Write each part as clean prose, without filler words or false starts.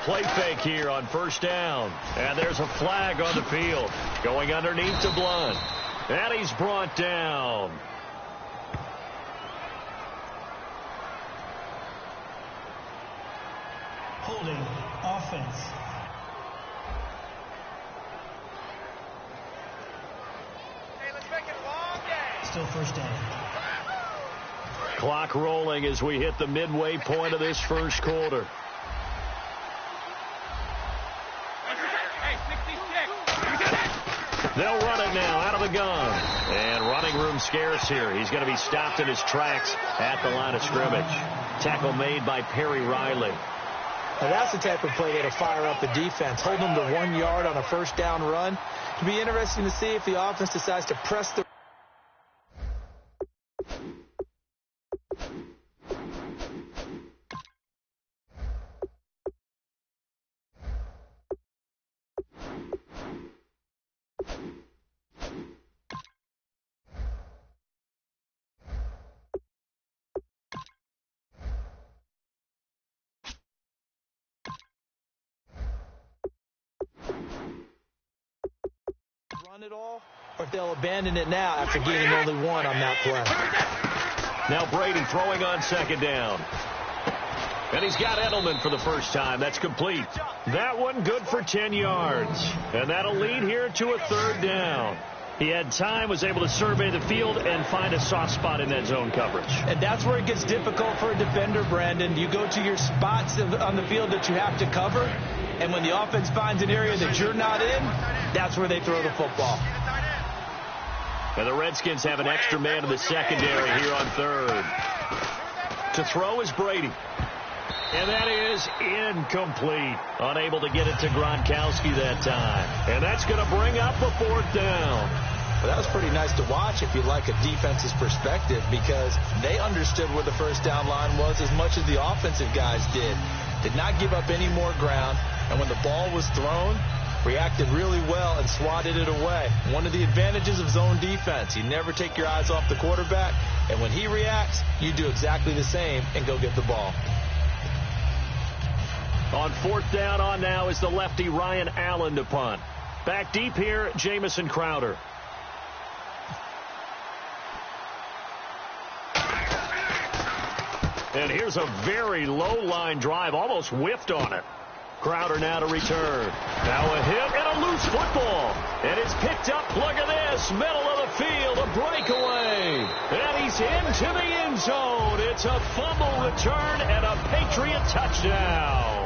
play fake here on first down. And there's a flag on the field. Going underneath to Blunt. And he's brought down. Holding offense. Hey, let's make it a long game. Still first down. Clock rolling as we hit the midway point of this first quarter. They'll run it now out of the gun. And running room scarce here. He's going to be stopped in his tracks at the line of scrimmage. Tackle made by Perry Riley. Now that's the type of play that'll fire up the defense. Hold them to 1 yard on a first down run. It'll be interesting to see if the offense decides to press the... run it all, or if they'll abandon it now after gaining only one on that play. Now Brady throwing on second down. And he's got Edelman for the first time. That's complete. That one good for 10 yards. And that'll lead here to a third down. He had time, was able to survey the field and find a soft spot in that zone coverage. And that's where it gets difficult for a defender, Brandon. You go to your spots on the field that you have to cover, and when the offense finds an area that you're not in, that's where they throw the football. And the Redskins have an extra man in the secondary here on third. To throw is Brady. And that is incomplete. Unable to get it to Gronkowski that time. And that's going to bring up a fourth down. Well, that was pretty nice to watch if you like a defense's perspective, because they understood where the first down line was as much as the offensive guys did. Did not give up any more ground. And when the ball was thrown, reacted really well and swatted it away. One of the advantages of zone defense, you never take your eyes off the quarterback. And when he reacts, you do exactly the same and go get the ball. On fourth down on now is the lefty Ryan Allen to punt. Back deep here, Jamison Crowder. And here's a very low line drive, almost whiffed on it. Crowder now to return. Now a hit and a loose football. And it's picked up, look at this, middle of the field, a breakaway. And he's into the end zone. It's a fumble return and a Patriot touchdown.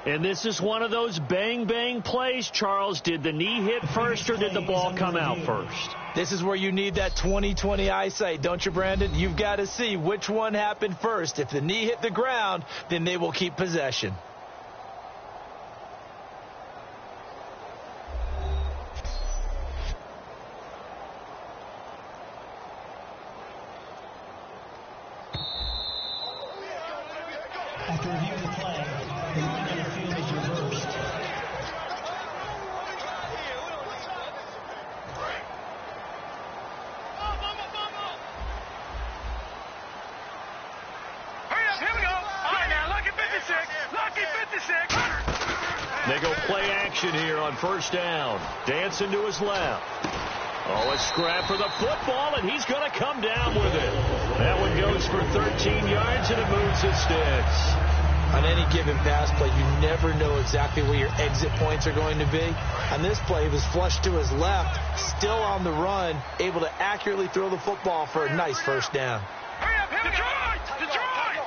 And this is one of those bang-bang plays, Charles. Did the knee hit first or did the ball come out first? This is where you need that 20/20 eyesight, don't you, Brandon? You've got to see which one happened first. If the knee hit the ground, then they will keep possession. After reviewing the play, the line on the field is reversed. Hurry up, here we go. All right, now, lucky 56. Lucky 56. They go play action here on first down. Dancing to his left. Oh, a scrap for the football, and he's going to come down with it. That one goes for 13 yards, and it moves the sticks. On any given pass play, you never know exactly where your exit points are going to be. On this play, he was flushed to his left, still on the run, able to accurately throw the football for a nice first down. Hurry up, here we go. Detroit!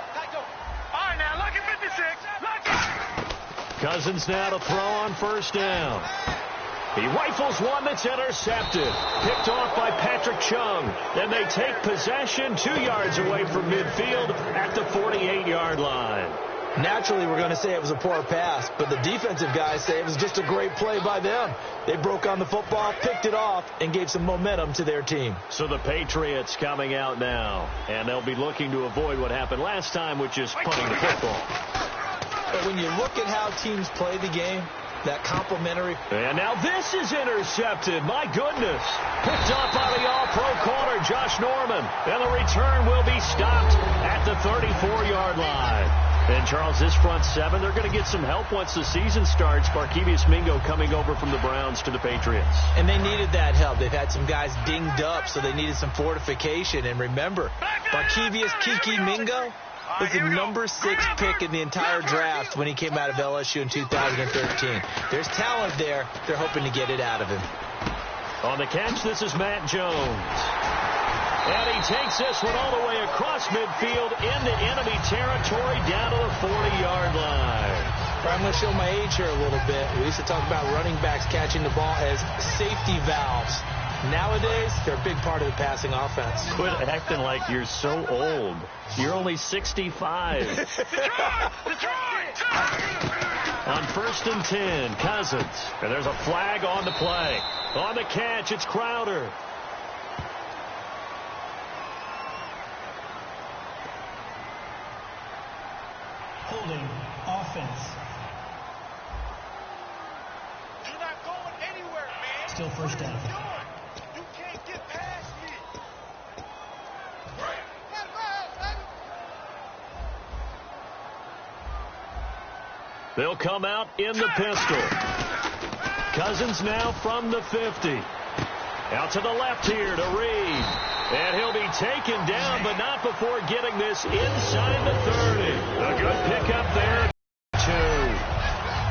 All right, now, lucky 56. Lucky. Cousins now to throw on first down. He rifles one that's intercepted. Picked off by Patrick Chung. Then they take possession 2 yards away from midfield at the 48-yard line. Naturally, we're going to say it was a poor pass, but the defensive guys say it was just a great play by them. They broke on the football, picked it off, and gave some momentum to their team. So the Patriots coming out now, and they'll be looking to avoid what happened last time, which is punting the football. But when you look at how teams play the game, that complimentary. And now this is intercepted. My goodness. Picked off by the all-pro corner, Josh Norman. And the return will be stopped at the 34-yard line. And, Charles, this front seven, they're going to get some help once the season starts. Barkevius Mingo coming over from the Browns to the Patriots. And they needed that help. They've had some guys dinged up, so they needed some fortification. And remember, Barkevius Kiki Mingo was the number 6 pick in the entire draft when he came out of LSU in 2013. There's talent there. They're hoping to get it out of him. On the catch, this is Matt Jones. And he takes this one all the way across midfield into enemy territory down to the 40-yard line. I'm going to show my age here a little bit. We used to talk about running backs catching the ball as safety valves. Nowadays, they're a big part of the passing offense. Quit acting like you're so old. You're only 65. On 1st and 10, Cousins. And there's a flag on the play. On the catch, it's Crowder. Holding offense. You're not going anywhere, man. Still first down. You can't get past me. They'll come out in the pistol. Cousins now from the 50. Out to the left here to Reed. And he'll be taken down, but not before getting this inside the 30. A good pickup there. 2.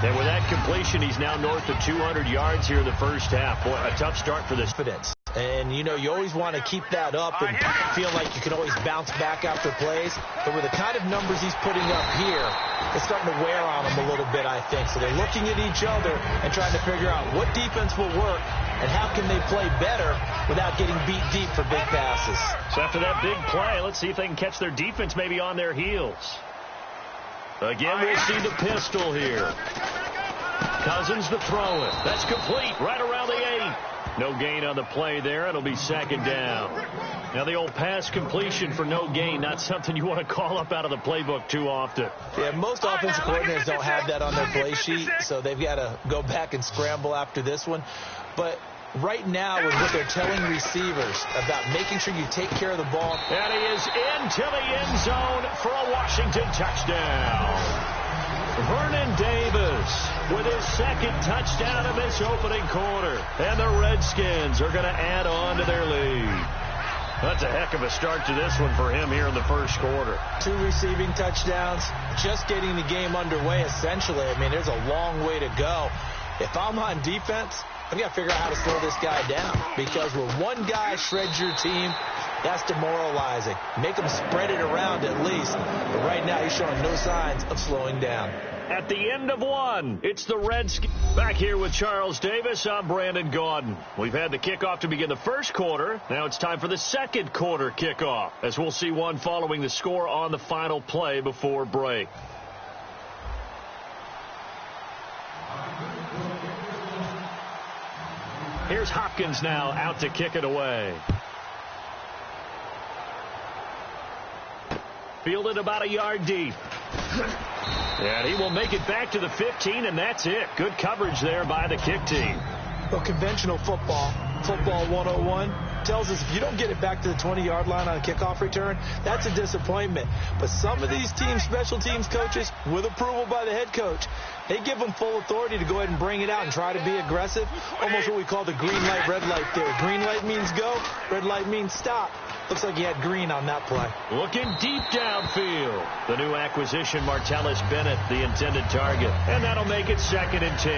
And with that completion, he's now north of 200 yards here in the first half. Boy, a tough start for this. Confidence. And, you know, you always want to keep that up and feel like you can always bounce back after plays. But with the kind of numbers he's putting up here, it's starting to wear on him a little bit, I think. So they're looking at each other and trying to figure out what defense will work and how can they play better without getting beat deep for big passes. So after that big play, let's see if they can catch their defense maybe on their heels. Again, we'll see the pistol here. Cousins to throw it. That's complete right around the 8. No gain on the play there. It'll be 2nd down. Now the old pass completion for no gain, not something you want to call up out of the playbook too often. Yeah, most offensive coordinators don't have that on their play sheet, so they've got to go back and scramble after this one. But right now with what they're telling receivers about making sure you take care of the ball. And he is into the end zone for a Washington touchdown. Vernon Davis with his 2nd touchdown of this opening quarter. And the Redskins are going to add on to their lead. That's a heck of a start to this one for him here in the first quarter. 2 receiving touchdowns, just getting the game underway essentially. I mean, there's a long way to go. If I'm on defense, I've got to figure out how to slow this guy down. Because when one guy shreds your team, that's demoralizing. Make him spread it around at least. But right now, he's showing no signs of slowing down. At the end of one, it's the Redskins. Back here with Charles Davis, I'm Brandon Gaudin. We've had the kickoff to begin the first quarter. Now it's time for the second quarter kickoff, as we'll see one following the score on the final play before break. Here's Hopkins now out to kick it away. Fielded about a yard deep. And he will make it back to the 15, and that's it. Good coverage there by the kick team. Well, conventional football 101, tells us if you don't get it back to the 20-yard line on a kickoff return, that's a disappointment. But some of these teams, special teams coaches, with approval by the head coach, they give them full authority to go ahead and bring it out and try to be aggressive. Almost what we call the green light, red light theory. Green light means go, red light means stop. Looks like he had green on that play. Looking deep downfield. The new acquisition, Martellus Bennett, the intended target. And that'll make it 2nd and 10.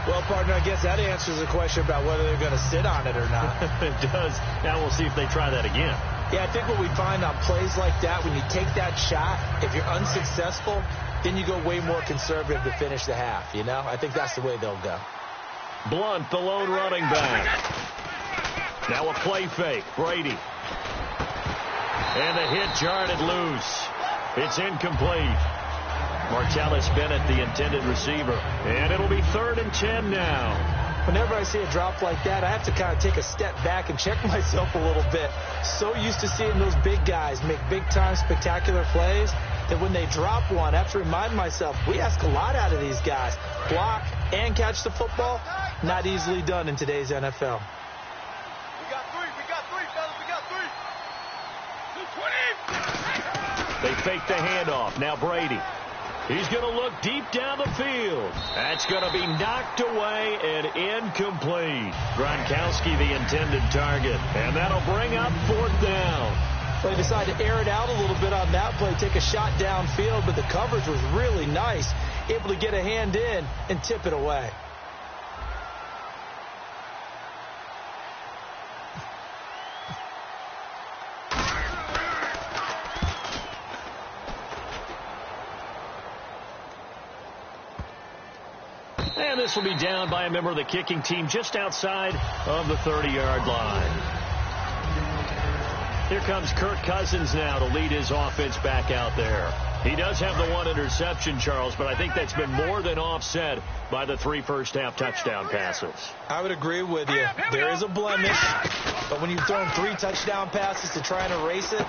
Well, partner, I guess that answers the question about whether they're going to sit on it or not. It does. Now we'll see if they try that again. Yeah, I think what we find on plays like that, when you take that shot, if you're unsuccessful, then you go way more conservative to finish the half, you know? I think that's the way they'll go. Blunt, the lone running back. Now a play fake. Brady. And the hit jarred it loose. It's incomplete. Martellus Bennett, the intended receiver. And it'll be 3rd and 10 now. Whenever I see a drop like that, I have to kind of take a step back and check myself a little bit. So used to seeing those big guys make big-time spectacular plays that when they drop one, I have to remind myself, we ask a lot out of these guys. Block and catch the football, not easily done in today's NFL. We got three, fellas, we got three. 220. They fake the handoff. Now Brady. He's going to look deep down the field. That's going to be knocked away and incomplete. Gronkowski, the intended target. And that'll bring up 4th down. They decided to air it out a little bit on that play, take a shot downfield, but the coverage was really nice. Able to get a hand in and tip it away. And this will be down by a member of the kicking team just outside of the 30-yard line. Here comes Kirk Cousins now to lead his offense back out there. He does have the 1 interception, Charles, but I think that's been more than offset by the 3 first-half touchdown passes. I would agree with you. There is a blemish, but when you've thrown 3 touchdown passes to try and erase it,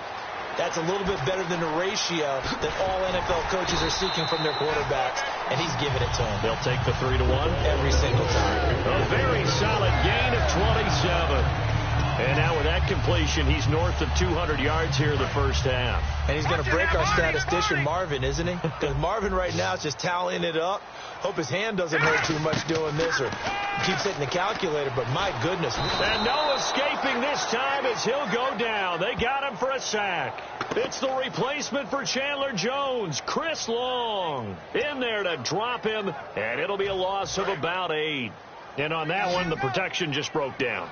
that's a little bit better than the ratio that all NFL coaches are seeking from their quarterbacks, and he's giving it to them. They'll take the 3-1 every single time. A very solid gain of 27. And now with that completion, he's north of 200 yards here in the first half. And he's going to break our statistician, Marvin, isn't he? Because Marvin right now is just tallying it up. Hope his hand doesn't hurt too much doing this or keeps hitting the calculator, but my goodness. And no escaping this time as he'll go down. They got him for a sack. It's the replacement for Chandler Jones, Chris Long, in there to drop him, and it'll be a loss of about 8. And on that one, the protection just broke down.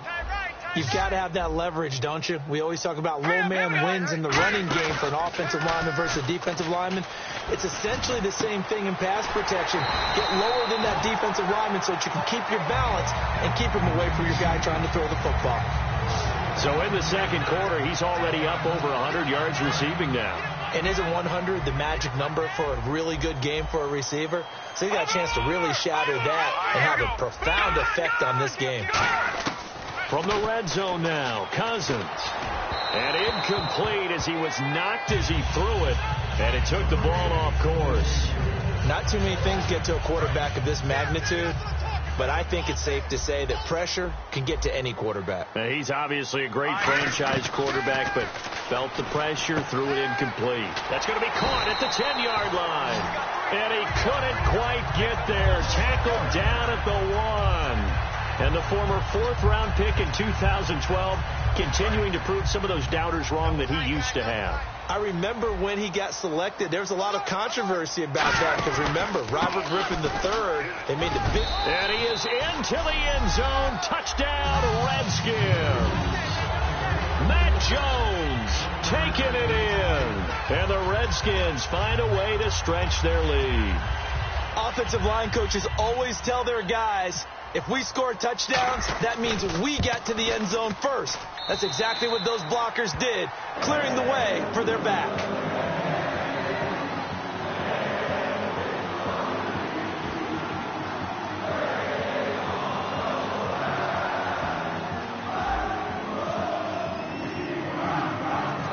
You've got to have that leverage, don't you? We always talk about low man wins in the running game for an offensive lineman versus a defensive lineman. It's essentially the same thing in pass protection. Get lower than that defensive lineman so that you can keep your balance and keep him away from your guy trying to throw the football. So in the second quarter, he's already up over 100 yards receiving now. And isn't 100 the magic number for a really good game for a receiver? So he got a chance to really shatter that and have a profound effect on this game. From the red zone now, Cousins. And incomplete as he was knocked as he threw it. And it took the ball off course. Not too many things get to a quarterback of this magnitude, but I think it's safe to say that pressure can get to any quarterback. Now, he's obviously a great franchise quarterback, but felt the pressure, threw it incomplete. That's going to be caught at the 10-yard line. And he couldn't quite get there. Tackled down at the 1. And the former 4th-round pick in 2012 continuing to prove some of those doubters wrong that he used to have. I remember when he got selected, there was a lot of controversy about that because remember, Robert Griffin III, they made the big... And he is into the end zone. Touchdown, Redskins. Matt Jones taking it in. And the Redskins find a way to stretch their lead. Offensive line coaches always tell their guys, if we score touchdowns, that means we get to the end zone first. That's exactly what those blockers did, clearing the way for their back.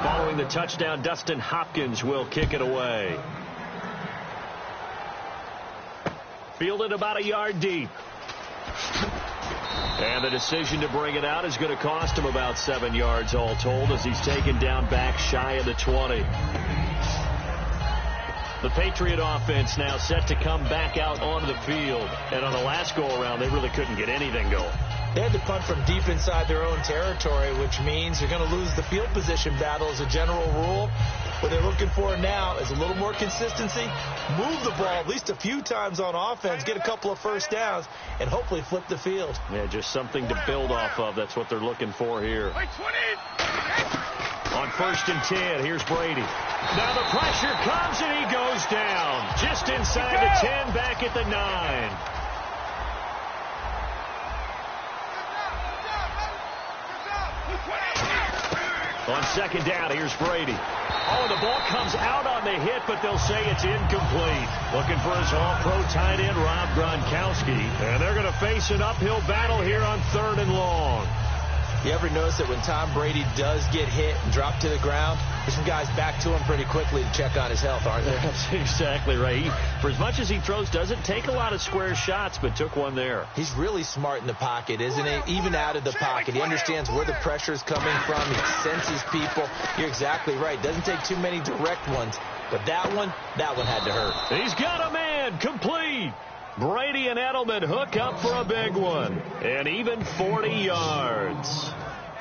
Following the touchdown, Dustin Hopkins will kick it away. Fielded about a yard deep. And the decision to bring it out is going to cost him about 7 yards all told as he's taken down back shy of the 20. The Patriot offense now set to come back out onto the field. And on the last go-around, they really couldn't get anything going. They had to punt from deep inside their own territory, which means you're going to lose the field position battle as a general rule. What they're looking for now is a little more consistency, move the ball at least a few times on offense, get a couple of first downs, and hopefully flip the field. Yeah, just something to build off of. That's what they're looking for here. On 1st and 10, here's Brady. Now the pressure comes, and he goes down. Just inside the 10, back at the 9. On 2nd down, here's Brady. Oh, the ball comes out on the hit, but they'll say it's incomplete. Looking for his all-pro tight end, Rob Gronkowski. And they're going to face an uphill battle here on 3rd and long. You ever notice that when Tom Brady does get hit and drop to the ground, there's some guys back to him pretty quickly to check on his health, aren't there? That's exactly right. For as much as he throws, doesn't take a lot of square shots, but took one there. He's really smart in the pocket, isn't he? Even out of the pocket. He understands where the pressure is coming from. He senses people. You're exactly right. Doesn't take too many direct ones. But that one had to hurt. He's got a man complete. Brady and Edelman hook up for a big one. And even 40 yards.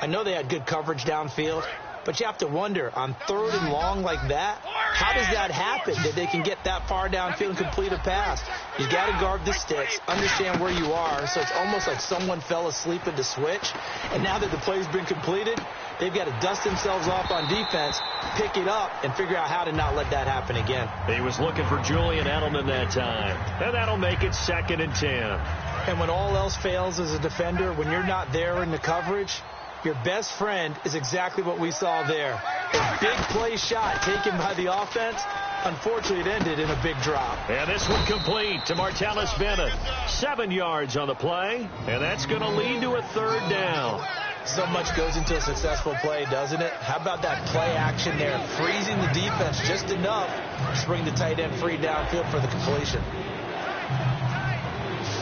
I know they had good coverage downfield, but you have to wonder, on 3rd and long like that, how does that happen that they can get that far downfield and complete a pass? You got to guard the sticks, understand where you are, so it's almost like someone fell asleep at the switch, and now that the play's been completed, they've got to dust themselves off on defense, pick it up, and figure out how to not let that happen again. He was looking for Julian Edelman that time, and that'll make it 2nd and 10. And when all else fails as a defender, when you're not there in the coverage, your best friend is exactly what we saw there. A big play shot taken by the offense. Unfortunately, it ended in a big drop. And this one complete to Martellus Bennett. 7 yards on the play, and that's going to lead to a 3rd down. So much goes into a successful play, doesn't it? How about that play action there? Freezing the defense just enough to bring the tight end free downfield for the completion.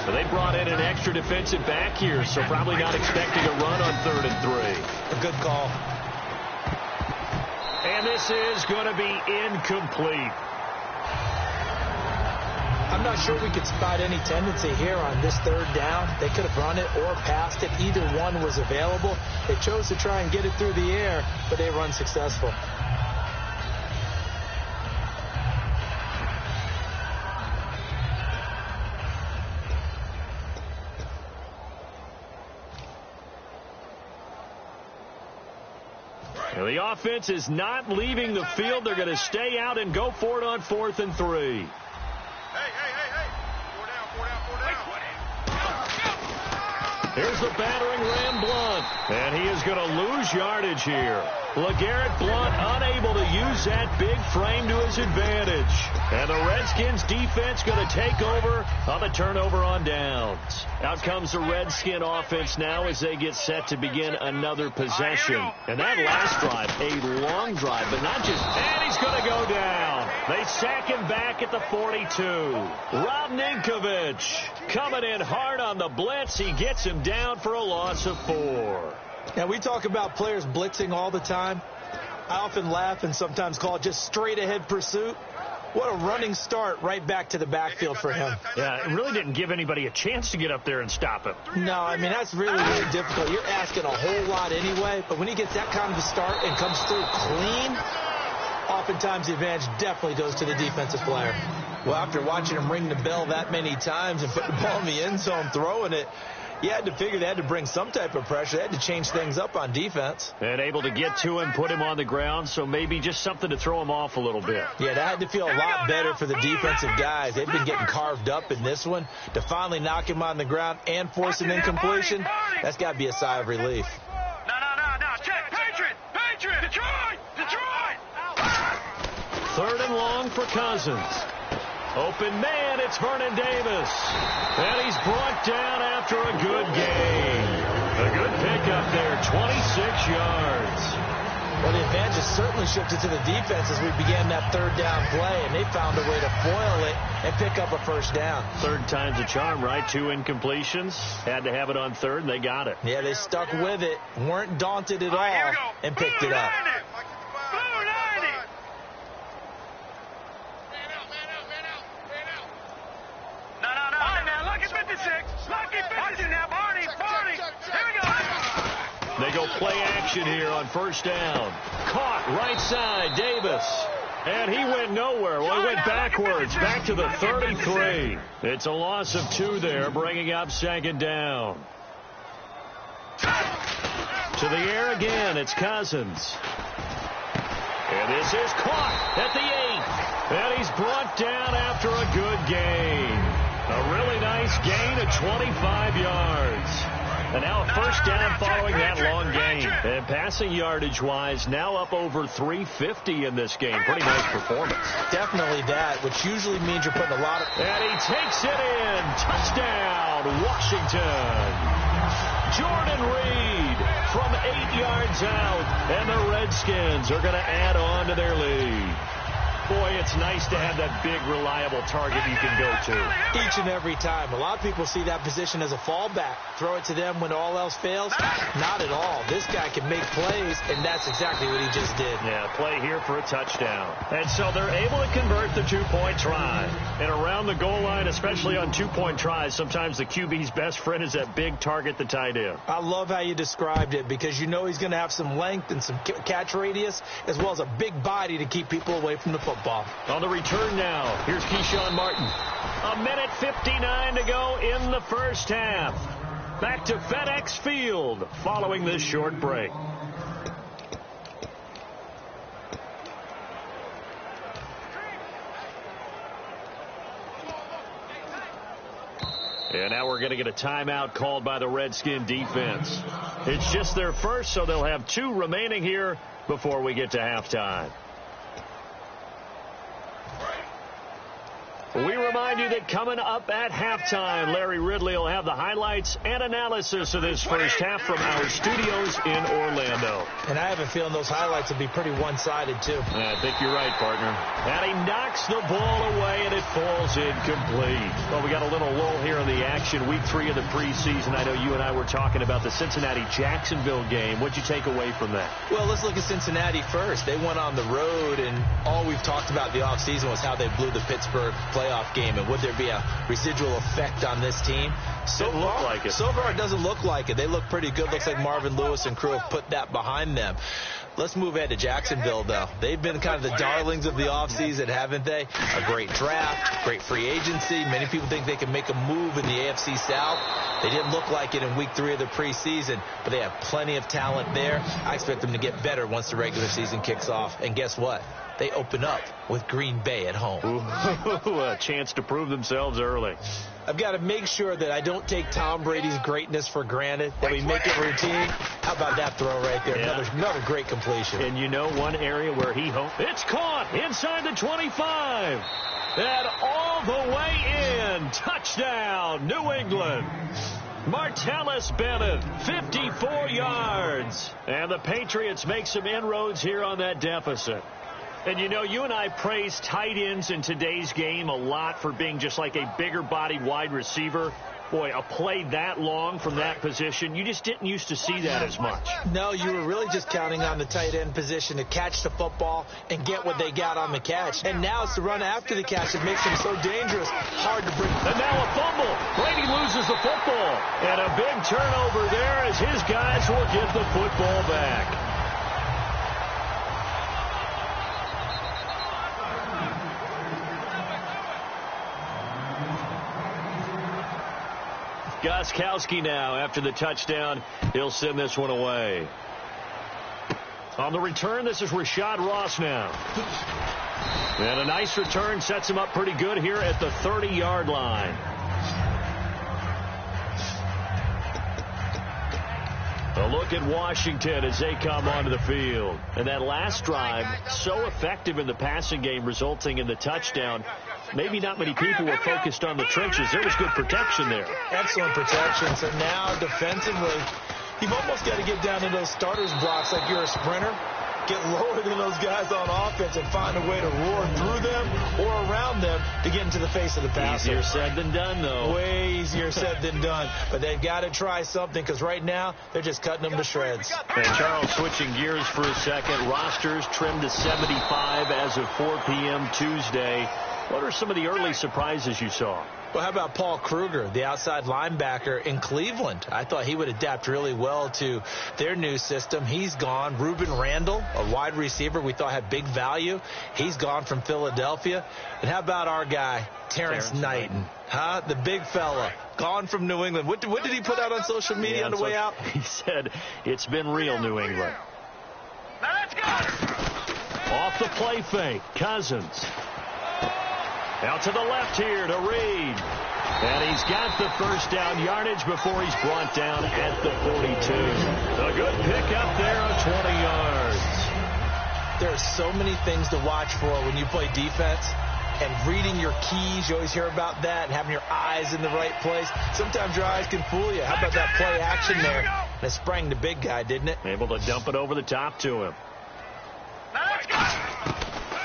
So they brought in an extra defensive back here, so probably not expecting a run on 3rd and 3. A good call. And this is going to be incomplete. I'm not sure we could spot any tendency here on this 3rd down. They could have run it or passed it. Either one was available. They chose to try and get it through the air, but they were unsuccessful. Well, the offense is not leaving the field. They're going to stay out and go for it on 4th and 3. Hey. 4 down. Here's the battering Ram Blunt, and he is going to lose yardage here. LeGarrette Blunt unable to use that big frame to his advantage. And the Redskins defense going to take over on the turnover on downs. Out comes the Redskin offense now as they get set to begin another possession. And that last drive, a long drive, but not just, and he's going to go down. They sack him back at the 42. Rob Ninkovich coming in hard on the blitz. He gets him down for a loss of 4. Now, we talk about players blitzing all the time. I often laugh and sometimes call it just straight-ahead pursuit. What a running start right back to the backfield for him. Yeah, it really didn't give anybody a chance to get up there and stop him. No, I mean, that's really, really difficult. You're asking a whole lot anyway, but when he gets that kind of a start and comes through clean, oftentimes the advantage definitely goes to the defensive player. Well, after watching him ring the bell that many times and put the ball in the end zone throwing it, you had to figure they had to bring some type of pressure. They had to change things up on defense. And able to get to him, put him on the ground, so maybe just something to throw him off a little bit. Yeah, that had to feel a lot better for the defensive guys. They've been getting carved up in this one. To finally knock him on the ground and force an incompletion, that's got to be a sigh of relief. No. Check. Patriot. Detroit. 3rd and long for Cousins. Open man, it's Vernon Davis. And he's brought down after a good gain. A good pickup there, 26 yards. Well, the advantage has certainly shifted to the defense as we began that third down play, and they found a way to foil it and pick up a first down. Third time's a charm, right? 2 incompletions. Had to have it on third, and they got it. Yeah, they stuck with it, weren't daunted at all, and picked it up. They go play action here on first down. Caught right side, Davis. And he went nowhere. Well, he went backwards, back to the 33. It's a loss of 2 there, bringing up second down. To the air again, it's Cousins. And this is caught at the 8. And he's brought down after a good gain. A really nice gain of 25 yards. And now a first down following that long gain. And passing yardage-wise, now up over 350 in this game. Pretty nice performance. Definitely that, which usually means you're putting a lot of... And he takes it in. Touchdown, Washington. Jordan Reed from 8 yards out. And the Redskins are going to add on to their lead. Boy, it's nice to have that big, reliable target you can go to. Each and every time. A lot of people see that position as a fallback. Throw it to them when all else fails. Not at all. This guy can make plays, and that's exactly what he just did. Yeah, play here for a touchdown. And so they're able to convert the 2-point try. And around the goal line, especially on 2-point tries, sometimes the QB's best friend is that big target, the tight end. I love how you described it because you know he's going to have some length and some catch radius as well as a big body to keep people away from the football. On the return now, here's Keyshawn Martin. 1:59 to go in the first half. Back to FedEx Field following this short break. And now we're going to get a timeout called by the Redskin defense. It's just their first, so they'll have 2 remaining here before we get to halftime. We remind you that coming up at halftime, Larry Ridley will have the highlights and analysis of this first half from our studios in Orlando. And I have a feeling those highlights will be pretty one-sided, too. I think you're right, partner. And he knocks the ball away, and it falls incomplete. Well, we got a little lull here in the action. Week 3 of the preseason. I know you and I were talking about the Cincinnati-Jacksonville game. What'd you take away from that? Well, let's look at Cincinnati first. They went on the road, and all we've talked about the offseason was how they blew the Pittsburgh playoff game, and would there be a residual effect on this team? So far, it doesn't look like it. They look pretty good. Looks like Marvin Lewis and crew have put that behind them. Let's move ahead to Jacksonville, though. They've been kind of the darlings of the offseason, haven't they? A great draft, great free agency. Many people think they can make a move in the AFC South. They didn't look like it in week 3 of the preseason, but they have plenty of talent there. I expect them to get better once the regular season kicks off. And guess what? They open up with Green Bay at home. Ooh, a chance to prove themselves early. I've got to make sure that I don't take Tom Brady's greatness for granted, that we make it routine. How about that throw right there? Yeah. Another great completion. And you know one area where he hoped. It's caught inside the 25. And all the way in. Touchdown, New England. Martellus Bennett, 54 yards. And the Patriots make some inroads here on that deficit. And, you know, you and I praise tight ends in today's game a lot for being just like a bigger-bodied wide receiver. Boy, a play that long from that position, you just didn't used to see that as much. No, you were really just counting on the tight end position to catch the football and get what they got on the catch. And now it's the run after the catch that makes them so dangerous, hard to bring. And now a fumble. Brady loses the football. And a big turnover there as his guys will get the football back. Gostkowski now, after the touchdown, he'll send this one away. On the return, this is Rashad Ross now. And a nice return sets him up pretty good here at the 30-yard line. A look at Washington as they come onto the field. And that last drive, so effective in the passing game, resulting in the touchdown. Maybe not many people were focused on the trenches. There was good protection there. Excellent protection. So now defensively, you've almost got to get down to those starters blocks like you're a sprinter. get lower than those guys on offense and find a way to roar through them or around them to get into the face of the passer. Easier said than done, though. Way easier said than done. But they've got to try something because right now they're just cutting them to shreds. And Charles, switching gears for a second. Rosters trimmed to 75 as of 4 p.m. Tuesday. What are some of the early surprises you saw? Well, how about Paul Kruger, the outside linebacker in Cleveland? I thought he would adapt really well to their new system. He's gone. Reuben Randall, a wide receiver we thought had big value. He's gone from Philadelphia. And how about our guy, Terrence Knighton? Huh? The big fella, gone from New England. What did he put out on social media on the way out? He said, it's been real, New England. Now let's go. Off the play fake, Cousins. Out to the left here to Reed. And he's got the first down yardage before he's brought down at the 42. A good pickup there of 20 yards. There are so many things to watch for when you play defense. And reading your keys, you always hear about that, and having your eyes in the right place. Sometimes your eyes can fool you. How about that play action there? And it sprang the big guy, didn't it? Able to dump it over the top to him. Now let's go.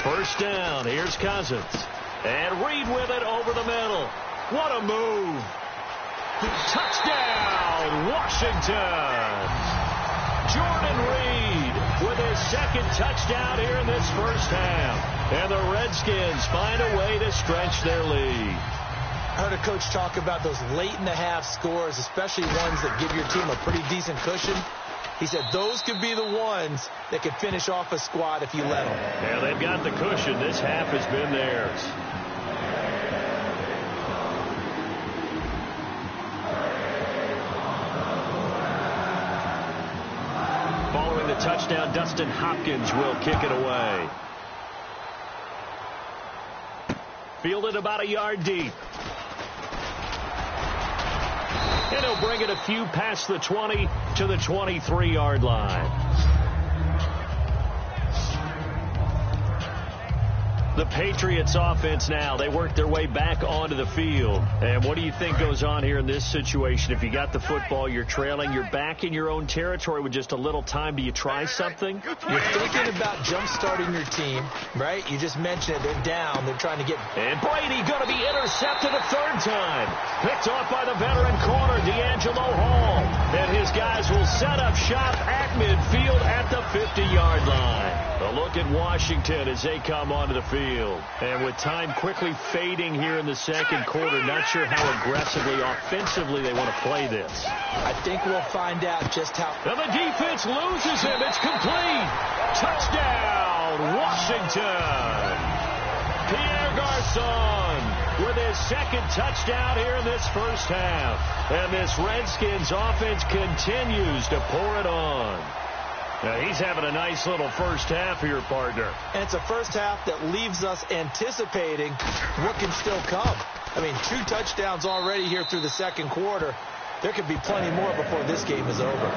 First down, here's Cousins. And Reed with it over the middle. What a move. Touchdown, Washington. Jordan Reed with his second touchdown here in this first half. And the Redskins find a way to stretch their lead. I heard a coach talk about those late-in-the-half scores, especially ones that give your team a pretty decent cushion. He said those could be the ones that could finish off a squad if you let them. Yeah, they've got the cushion. This half has been theirs. Following the touchdown, Dustin Hopkins will kick it away. Fielded about a yard deep. And he'll bring it a few past the 20 to the 23-yard line. The Patriots offense now, they work their way back onto the field. And what do you think goes on here in this situation? If you got the football, you're trailing, you're back in your own territory with just a little time. Do you try something? You're thinking about jump-starting your team, right? You just mentioned it. They're down. They're trying to get... And Brady going to be intercepted a third time. Picked off by the veteran corner, D'Angelo Hall. And his guys will set up shop at midfield at the 50-yard line. A look at Washington as they come onto the field. And with time quickly fading here in the second quarter, not sure how aggressively, offensively they want to play this. I think we'll find out just how... And the defense loses him. It's complete. Touchdown, Washington. Pierre Garçon with his second touchdown here in this first half. And this Redskins offense continues to pour it on. Now, he's having a nice little first half here, partner. And it's a first half that leaves us anticipating what can still come. I mean, 2 touchdowns already here through the second quarter. There could be plenty more before this game is over.